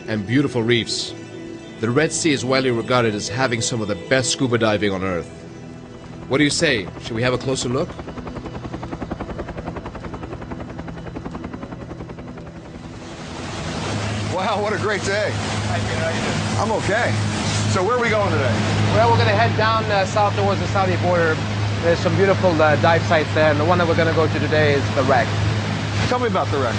and beautiful reefs. The Red Sea is widely regarded as having some of the best scuba diving on Earth. What do you say? Should we have a closer look? Wow, what a great day. Hi, Peter. How you doing? I'm okay. So where are we going today? Well, we're going to head down south towards the Saudi border. There's some beautiful dive sites there, and the one that we're going to go to today is the wreck. Tell me about the wreck.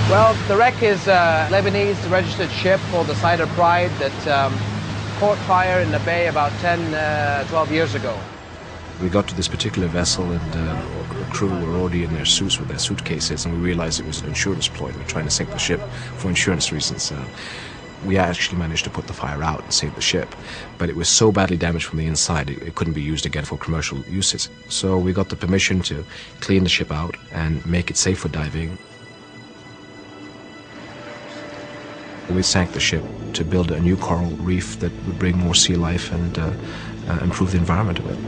Well, the wreck is a Lebanese registered ship called the Cider Pride that caught fire in the bay about 10, 12 years ago. We got to this particular vessel and the crew were already in their suits with their suitcases, and we realized it was an insurance ploy. They were trying to sink the ship for insurance reasons. We actually managed to put the fire out and save the ship, but it was so badly damaged from the inside it couldn't be used again for commercial uses. So we got the permission to clean the ship out and make it safe for diving. We sank the ship to build a new coral reef that would bring more sea life and improve the environment of it.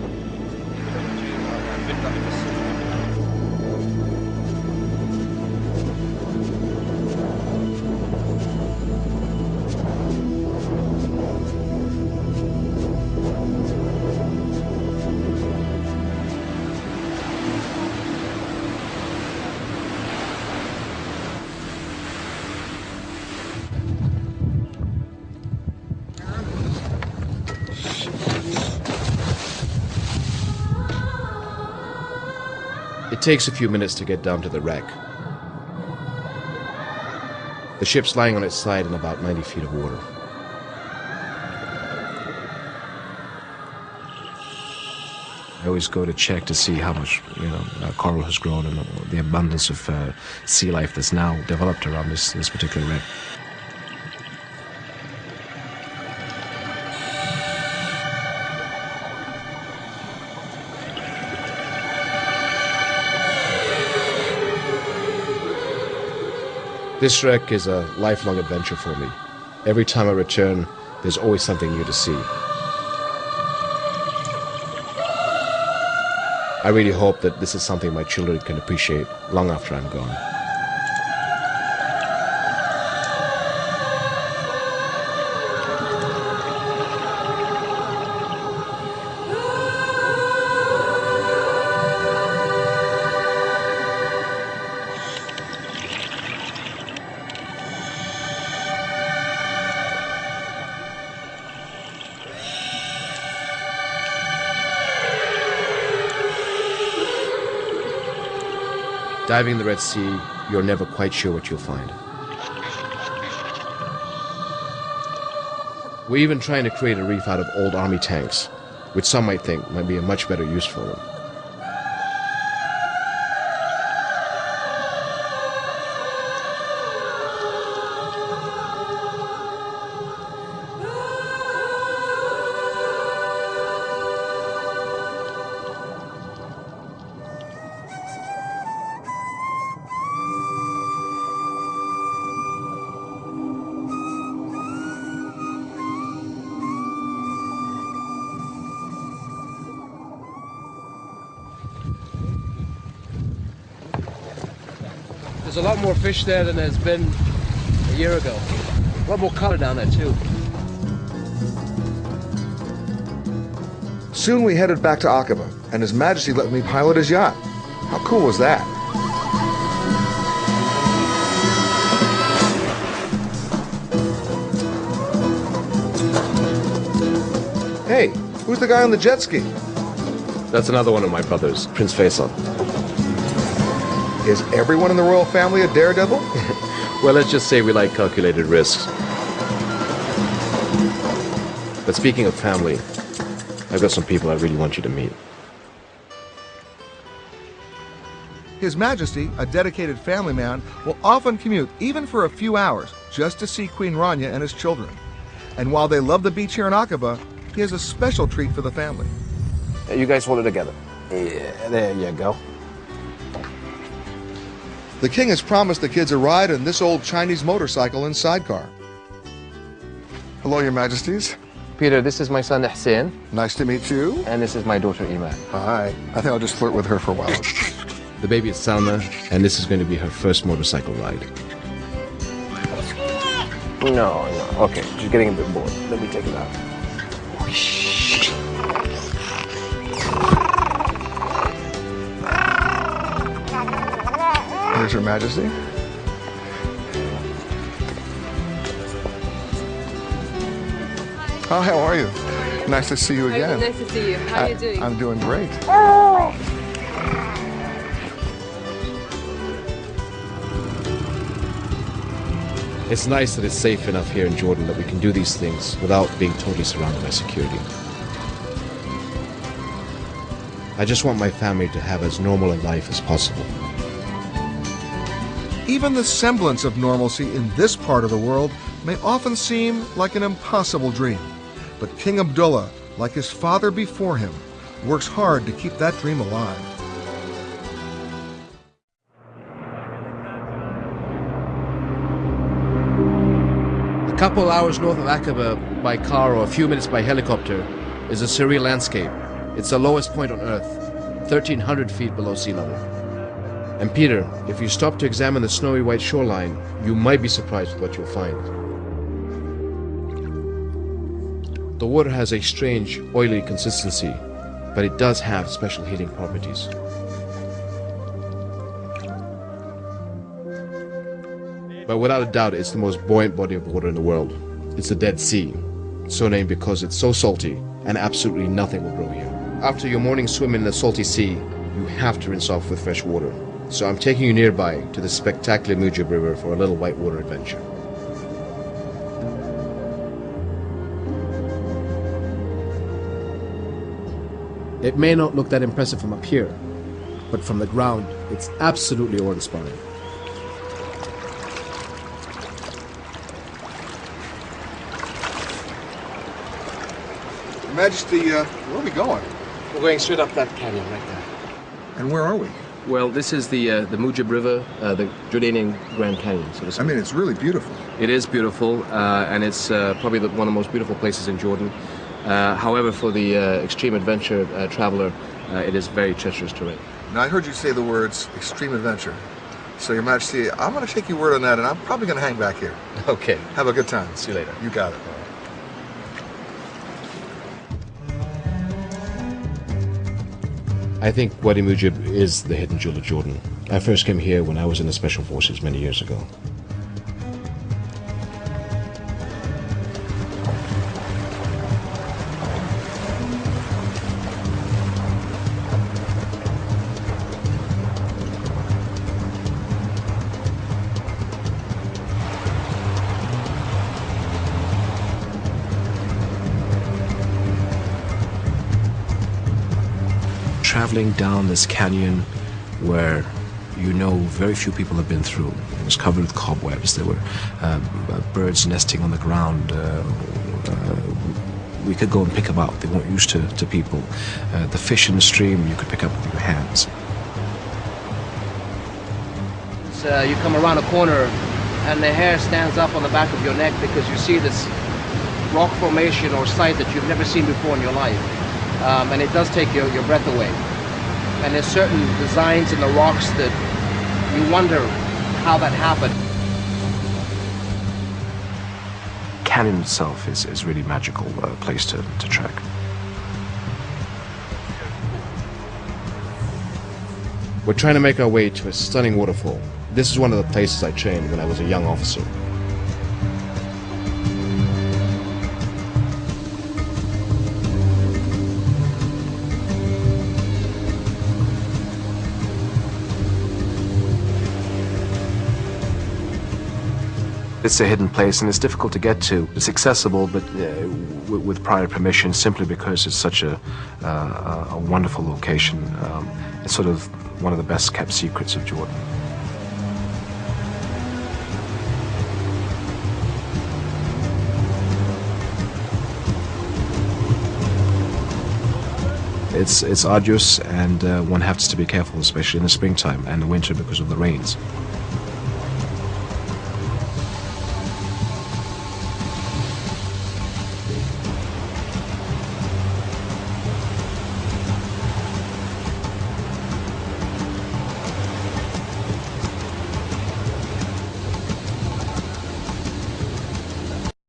It takes a few minutes to get down to the wreck. The ship's lying on its side in about 90 feet of water. I always go to check to see how much, coral has grown and the abundance of sea life that's now developed around this particular wreck. This wreck is a lifelong adventure for me. Every time I return, there's always something new to see. I really hope that this is something my children can appreciate long after I'm gone. Diving in the Red Sea, you're never quite sure what you'll find. We're even trying to create a reef out of old army tanks, which some might think might be a much better use for them. There's a lot more fish there than there's been a year ago. A lot more color down there too. Soon we headed back to Aqaba, and His Majesty let me pilot his yacht. How cool was that? Hey, who's the guy on the jet ski? That's another one of my brothers, Prince Faisal. Is everyone in the royal family a daredevil? Well, let's just say we like calculated risks. But speaking of family, I've got some people I really want you to meet. His Majesty, a dedicated family man, will often commute even for a few hours just to see Queen Rania and his children. And while they love the beach here in Aqaba, he has a special treat for the family. You guys hold it together. Yeah, there you go. The king has promised the kids a ride in this old Chinese motorcycle and sidecar. Hello, Your Majesties. Peter, this is my son Hussein, Nice to meet you. and this is my daughter Iman. Hi. I think I'll just flirt with her for a while. The baby is Salma, and this is going to be her first motorcycle ride. No, no. Okay, she's getting a bit bored. Let me take it out. Here's Her Majesty. Oh, how are you? Nice to see you again. Nice to see you. How are you doing? I'm doing great. It's nice that it's safe enough here in Jordan that we can do these things without being totally surrounded by security. I just want my family to have as normal a life as possible. Even the semblance of normalcy in this part of the world may often seem like an impossible dream. But King Abdullah, like his father before him, works hard to keep that dream alive. A couple hours north of Aqaba by car or a few minutes by helicopter is a surreal landscape. It's the lowest point on Earth, 1,300 feet below sea level. And Peter, if you stop to examine the snowy white shoreline, you might be surprised with what you'll find. The water has a strange, oily consistency, but it does have special healing properties. But without a doubt, it's the most buoyant body of water in the world. It's the Dead Sea, so named because it's so salty and absolutely nothing will grow here. After your morning swim in the salty sea, you have to rinse off with fresh water. So I'm taking you nearby to the spectacular Mujib River for a little whitewater adventure. It may not look that impressive from up here, but from the ground, it's absolutely awe-inspiring. Your Majesty, where are we going? We're going straight up that canyon right there. And where are we? Well, this is the Mujib River, the Jordanian Grand Canyon, so to speak. I mean, it's really beautiful. It is beautiful, and it's probably one of the most beautiful places in Jordan. However, for the extreme adventure traveler, it is very treacherous terrain. Now, I heard you say the words extreme adventure. So, Your Majesty, I'm going to take your word on that, and I'm probably going to hang back here. Okay. Have a good time. See you later. You got it. I think Wadi Mujib is the hidden jewel of Jordan. I first came here when I was in the Special Forces many years ago. Traveling down this canyon where you know very few people have been through. It was covered with cobwebs. There were birds nesting on the ground. We could go and pick them out. They weren't used to people. The fish in the stream you could pick up with your hands. So you come around a corner and the hair stands up on the back of your neck because you see this rock formation or site that you've never seen before in your life. And it does take your breath away. And there's certain designs in the rocks that you wonder how that happened. Canyon itself is really magical place to trek. We're trying to make our way to a stunning waterfall. This is one of the places I trained when I was a young officer. It's a hidden place and it's difficult to get to. It's accessible, but with prior permission, simply because it's such a wonderful location. It's sort of one of the best kept secrets of Jordan. It's arduous, and one has to be careful, especially in the springtime and the winter because of the rains.